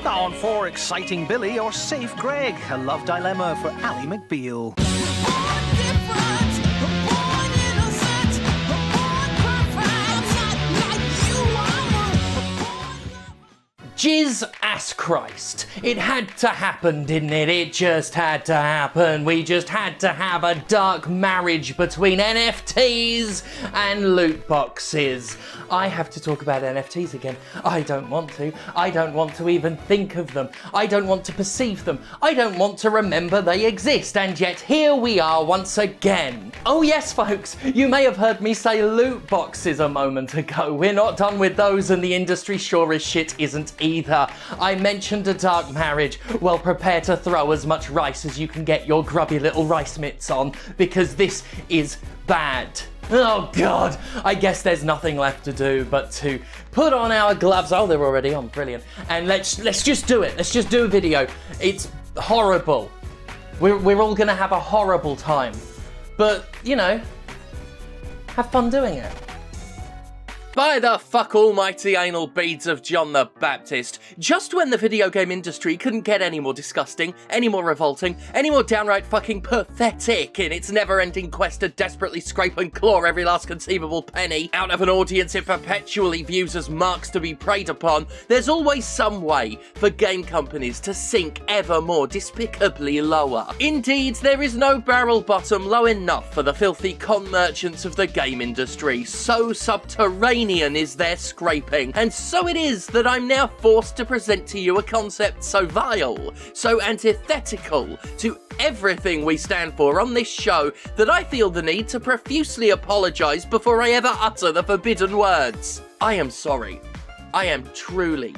Down for exciting Billy or safe Greg, a love dilemma for Ally McBeal. Jizz ass Christ. It had to happen, didn't it? It just had to happen. We just had to have a dark marriage between NFTs and loot boxes. I have to talk about NFTs again. I don't want to. I don't want to even think of them. I don't want to perceive them. I don't want to remember they exist. And yet here we are once again. Oh yes, folks, you may have heard me say loot boxes a moment ago. We're not done with those, and the industry sure as shit isn't either. I mentioned a dark marriage. Well, prepare to throw as much rice as you can get your grubby little rice mitts on, because this is bad. Oh God, I guess there's nothing left to do but to put on our gloves. Oh, they're already on, brilliant. And let's just do it. Let's just do a video. It's horrible. We're all gonna have a horrible time. But, you know, have fun doing it. By the fuck almighty anal beads of John the Baptist, just when the video game industry couldn't get any more disgusting, any more revolting, any more downright fucking pathetic in its never-ending quest to desperately scrape and claw every last conceivable penny out of an audience it perpetually views as marks to be preyed upon, there's always some way for game companies to sink ever more despicably lower. Indeed, there is no barrel bottom low enough for the filthy con merchants of the game industry, so subterranean is their scraping, and so it is that I'm now forced to present to you a concept so vile, so antithetical to everything we stand for on this show that I feel the need to profusely apologise before I ever utter the forbidden words. I am sorry. I am truly,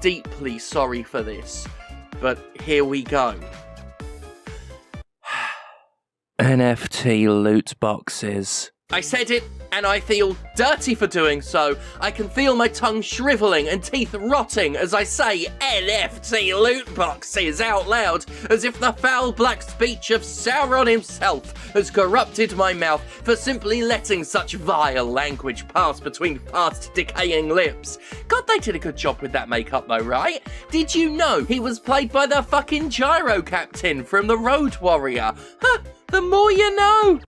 deeply sorry for this, but here we go. NFT loot boxes. I said it, and I feel dirty for doing so. I can feel my tongue shrivelling and teeth rotting as I say NFT loot boxes out loud, as if the foul black speech of Sauron himself has corrupted my mouth for simply letting such vile language pass between fast decaying lips. God, they did a good job with that makeup though, right? Did you know he was played by the fucking gyro captain from The Road Warrior? Huh, the more you know.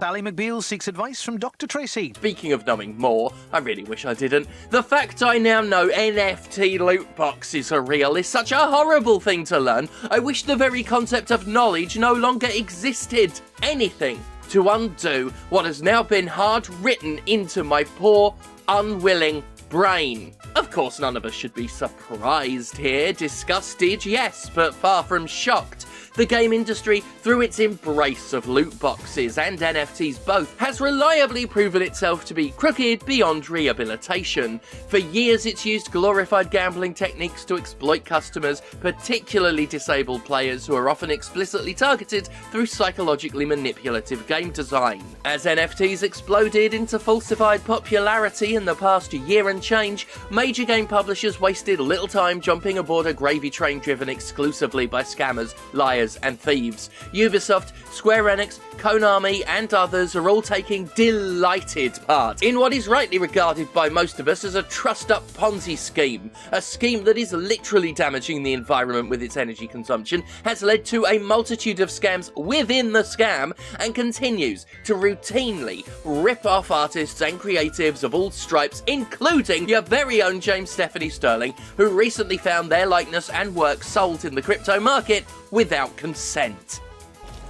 Ally McBeal seeks advice from Dr. Tracy. Speaking of knowing more, I really wish I didn't. The fact I now know NFT loot boxes are real is such a horrible thing to learn. I wish the very concept of knowledge no longer existed. Anything to undo what has now been hard written into my poor, unwilling brain. Of course, none of us should be surprised here. Disgusted, yes, but far from shocked. The game industry, through its embrace of loot boxes and NFTs both, has reliably proven itself to be crooked beyond rehabilitation. For years it's used glorified gambling techniques to exploit customers, particularly disabled players who are often explicitly targeted through psychologically manipulative game design. As NFTs exploded into falsified popularity in the past year and change, major game publishers wasted little time jumping aboard a gravy train driven exclusively by scammers, liars, and thieves. Ubisoft, Square Enix, Konami, and others are all taking delighted part in what is rightly regarded by most of us as a trussed-up Ponzi scheme. A scheme that is literally damaging the environment with its energy consumption, has led to a multitude of scams within the scam, and continues to routinely rip off artists and creatives of all stripes, including your very own James Stephanie Sterling, who recently found their likeness and work sold in the crypto market without consent.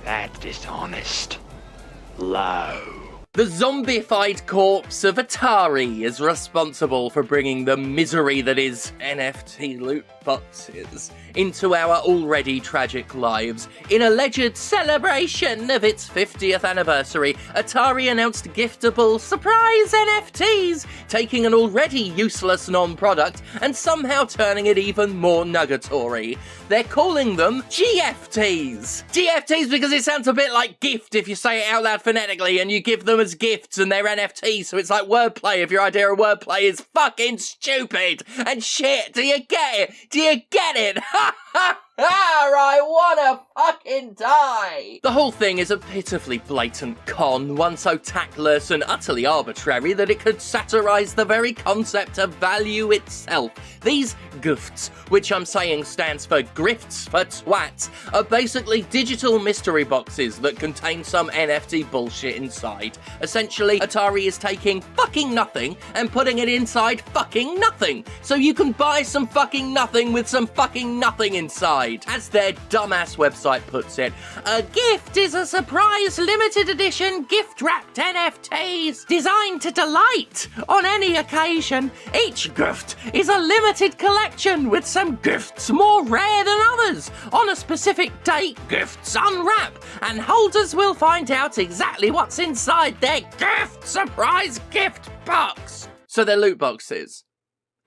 That's dishonest. Low. The zombified corpse of Atari is responsible for bringing the misery that is NFT loot boxes into our already tragic lives. In alleged celebration of its 50th anniversary, Atari announced giftable surprise NFTs, taking an already useless non-product and somehow turning it even more nuggetory. They're calling them GFTs. GFTs because it sounds a bit like gift if you say it out loud phonetically, and you give them as gifts and they're NFTs, so it's like wordplay if your idea of wordplay is fucking stupid and shit. Do you get it? Do you get it? Ha I wanna fucking die! The whole thing is a pitifully blatant con, one so tactless and utterly arbitrary that it could satirise the very concept of value itself. These gifts, which I'm saying stands for grifts for twats, are basically digital mystery boxes that contain some NFT bullshit inside. Essentially, Atari is taking fucking nothing and putting it inside fucking nothing, so you can buy some fucking nothing with some fucking nothing inside. As their dumbass website puts it, a gift is a surprise limited edition gift-wrapped NFTs designed to delight on any occasion. Each gift is a limited collection with some gifts more rare than others. On a specific date, gifts unwrap and holders will find out exactly what's inside their gift surprise gift box. So they're loot boxes.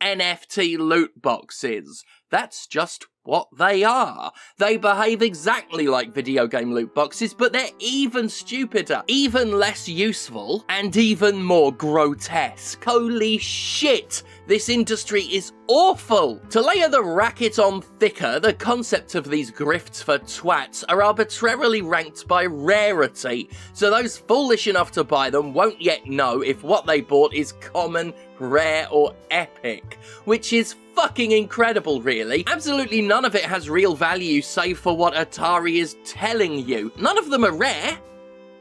NFT loot boxes. That's just what they are. They behave exactly like video game loot boxes, but they're even stupider, even less useful, and even more grotesque. Holy shit! This industry is awful! To layer the racket on thicker, the concept of these grifts for twats are arbitrarily ranked by rarity, so those foolish enough to buy them won't yet know if what they bought is common, rare, or epic, which is fucking incredible, really. Absolutely none of it has real value save for what Atari is telling you. None of them are rare.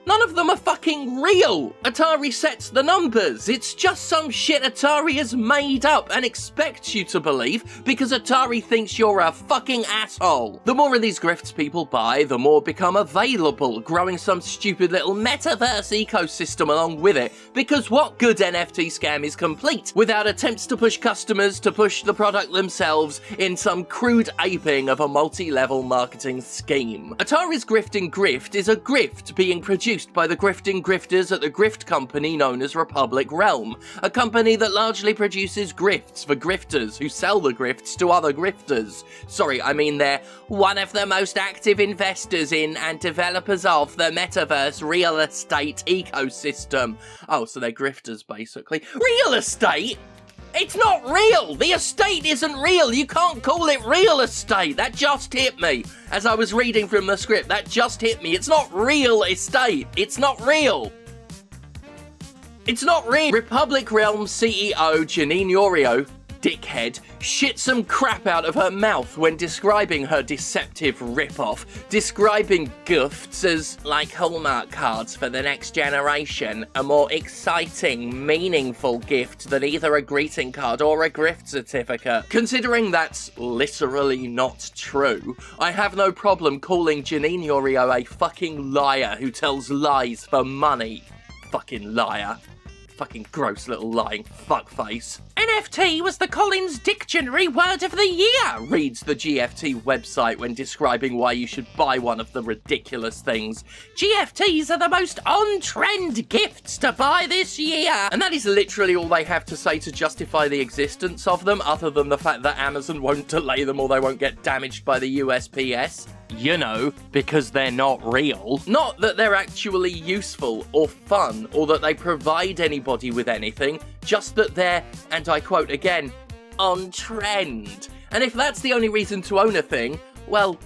None of them are fucking real! Atari sets the numbers. It's just some shit Atari has made up and expects you to believe because Atari thinks you're a fucking asshole. The more of these grifts people buy, the more become available, growing some stupid little metaverse ecosystem along with it, because what good NFT scam is complete without attempts to push customers to push the product themselves in some crude aping of a multi-level marketing scheme? Atari's grifting grift is a grift being produced by the grifting grifters at the grift company known as Republic Realm, a company that largely produces grifts for grifters who sell the grifts to other grifters. Sorry, I mean they're one of the most active investors in and developers of the metaverse real estate ecosystem. Oh, so they're grifters basically. Real estate? It's not real! The estate isn't real! You can't call it real estate! That just hit me as I was reading from the script. That just hit me. It's not real estate! It's not real! It's not real! Republic Realm CEO Janine Yorio, dickhead, shit some crap out of her mouth when describing her deceptive ripoff, describing gifts as like Hallmark cards for the next generation, a more exciting, meaningful gift than either a greeting card or a grift certificate. Considering that's literally not true, I have no problem calling Janine Yorio a fucking liar who tells lies for money. Fucking liar. Fucking gross little lying fuckface. NFT was the Collins Dictionary Word of the Year, reads the GFT website when describing why you should buy one of the ridiculous things. GFTs are the most on-trend gifts to buy this year. And that is literally all they have to say to justify the existence of them, other than the fact that Amazon won't delay them or they won't get damaged by the USPS. You know, because they're not real. Not that they're actually useful or fun or that they provide anybody with anything, just that they're, and I quote again, on trend. And if that's the only reason to own a thing, well,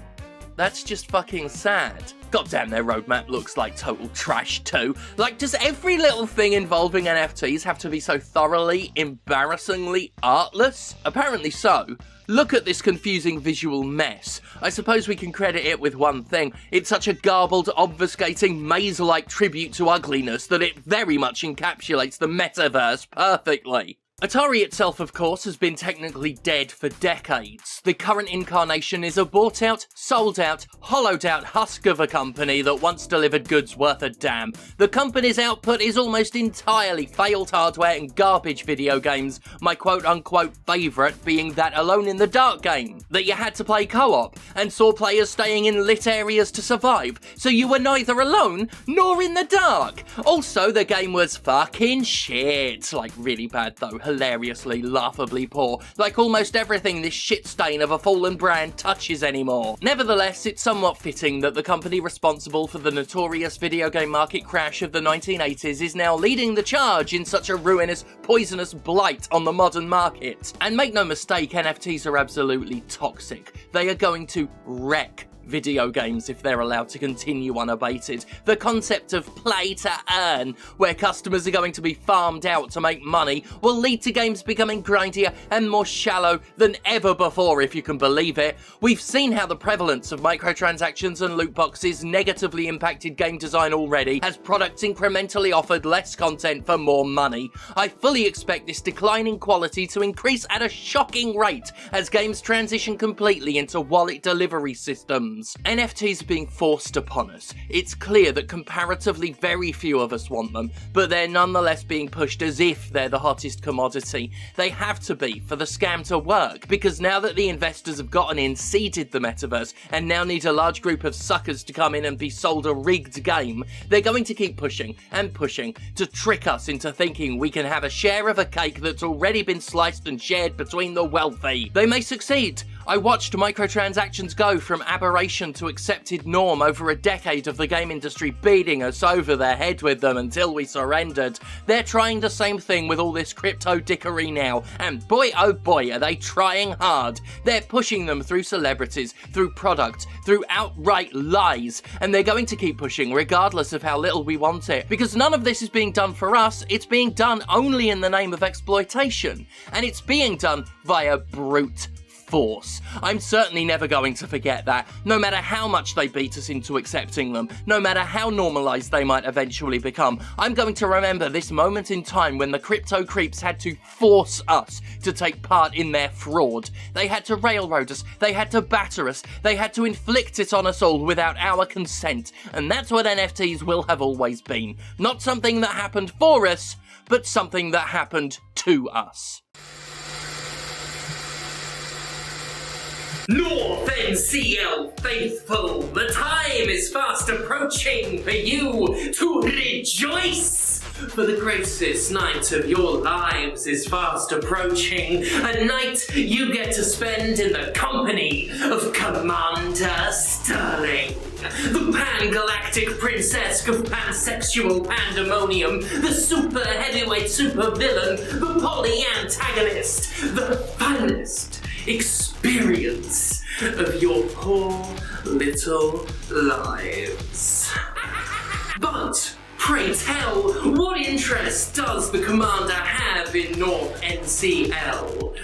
that's just fucking sad. Goddamn, their roadmap looks like total trash too. Like, does every little thing involving NFTs have to be so thoroughly, embarrassingly artless? Apparently so. Look at this confusing visual mess. I suppose we can credit it with one thing. It's such a garbled, obfuscating, maze-like tribute to ugliness that it very much encapsulates the metaverse perfectly. Atari itself, of course, has been technically dead for decades. The current incarnation is a bought-out, sold-out, hollowed-out husk of a company that once delivered goods worth a damn. The company's output is almost entirely failed hardware and garbage video games, my quote-unquote favourite being that Alone in the Dark game, that you had to play co-op, and saw players staying in lit areas to survive, so you were neither alone nor in the dark. Also, the game was fucking shit. Like, really bad though. hilariously, laughably poor, like almost everything this shit stain of a fallen brand touches anymore. Nevertheless, it's somewhat fitting that the company responsible for the notorious video game market crash of the 1980s is now leading the charge in such a ruinous, poisonous blight on the modern market. And make no mistake, NFTs are absolutely toxic. They are going to wreck video games if they're allowed to continue unabated. The concept of play to earn, where customers are going to be farmed out to make money, will lead to games becoming grindier and more shallow than ever before, if you can believe it. We've seen how the prevalence of microtransactions and loot boxes negatively impacted game design already, as products incrementally offered less content for more money. I fully expect this decline in quality to increase at a shocking rate as games transition completely into wallet delivery systems. NFTs are being forced upon us. It's clear that comparatively very few of us want them, but they're nonetheless being pushed as if they're the hottest commodity. They have to be for the scam to work, because now that the investors have gotten in, seeded the metaverse, and now need a large group of suckers to come in and be sold a rigged game, they're going to keep pushing and pushing to trick us into thinking we can have a share of a cake that's already been sliced and shared between the wealthy. They may succeed. I watched microtransactions go from aberration to accepted norm over a decade of the game industry beating us over the head with them until we surrendered. They're trying the same thing with all this crypto dickery now, and boy oh boy are they trying hard. They're pushing them through celebrities, through product, through outright lies, and they're going to keep pushing regardless of how little we want it, because none of this is being done for us, it's being done only in the name of exploitation, and it's being done via brute force. I'm certainly never going to forget that, no matter how much they beat us into accepting them, no matter how normalised they might eventually become. I'm going to remember this moment in time when the crypto creeps had to force us to take part in their fraud. They had to railroad us, they had to batter us, they had to inflict it on us all without our consent, and that's what NFTs will have always been. Not something that happened for us, but something that happened to us. North NCL faithful, the time is fast approaching for you to rejoice, for the greatest night of your lives is fast approaching, a night you get to spend in the company of Commander Sterling, the pan-galactic princess of pansexual pandemonium, the super heavyweight super villain, the poly-antagonist, the finest experience of your poor little lives. But pray tell, what interest does the commander have in North NCL?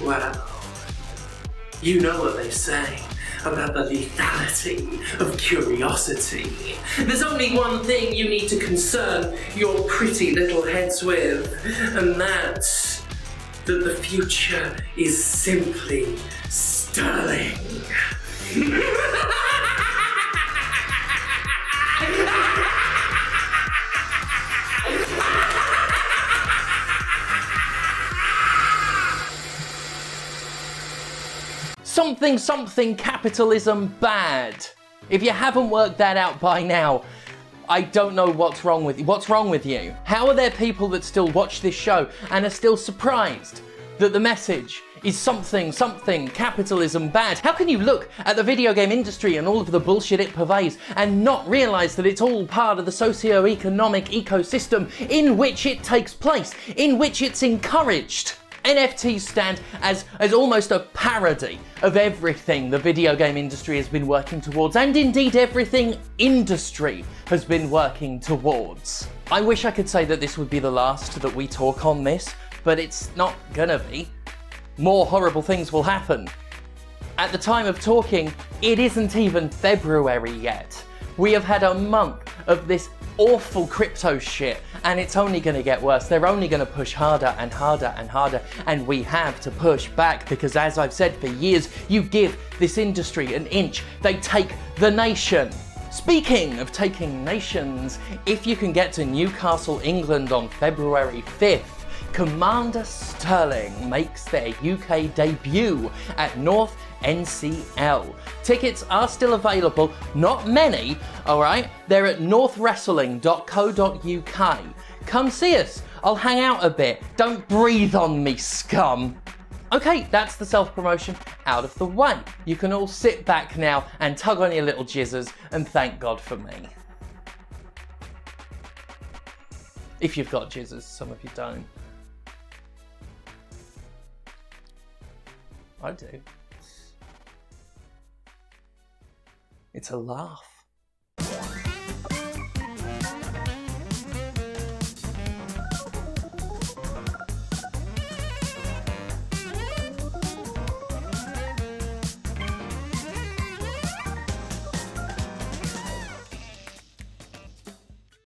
Well, you know what they say about the lethality of curiosity. There's only one thing you need to concern your pretty little heads with, and that's that the future is simply sterling. Something capitalism bad. If you haven't worked that out by now, I don't know what's wrong with you. What's wrong with you? How are there people that still watch this show and are still surprised that the message is something capitalism bad? How can you look at the video game industry and all of the bullshit it purveys and not realise that it's all part of the socio-economic ecosystem in which it takes place, in which it's encouraged? NFTs stand as almost a parody of everything the video game industry has been working towards, and indeed everything industry has been working towards. I wish I could say that this would be the last that we talk on this, but it's not gonna be. More horrible things will happen. At the time of talking, it isn't even February yet. We have had a month of this awful crypto shit, and it's only going to get worse. They're only going to push harder and harder and harder, and we have to push back because, as I've said for years, you give this industry an inch, they take the nation. Speaking of taking nations, if you can get to Newcastle, England on February 5th, Commander Sterling makes their UK debut at North NCL. Tickets are still available, not many, alright? They're at northwrestling.co.uk. Come see us. I'll hang out a bit. Don't breathe on me, scum. Okay, that's the self-promotion out of the way. You can all sit back now and tug on your little jizzers and thank God for me. If you've got jizzers, some of you don't. I do. It's a laugh.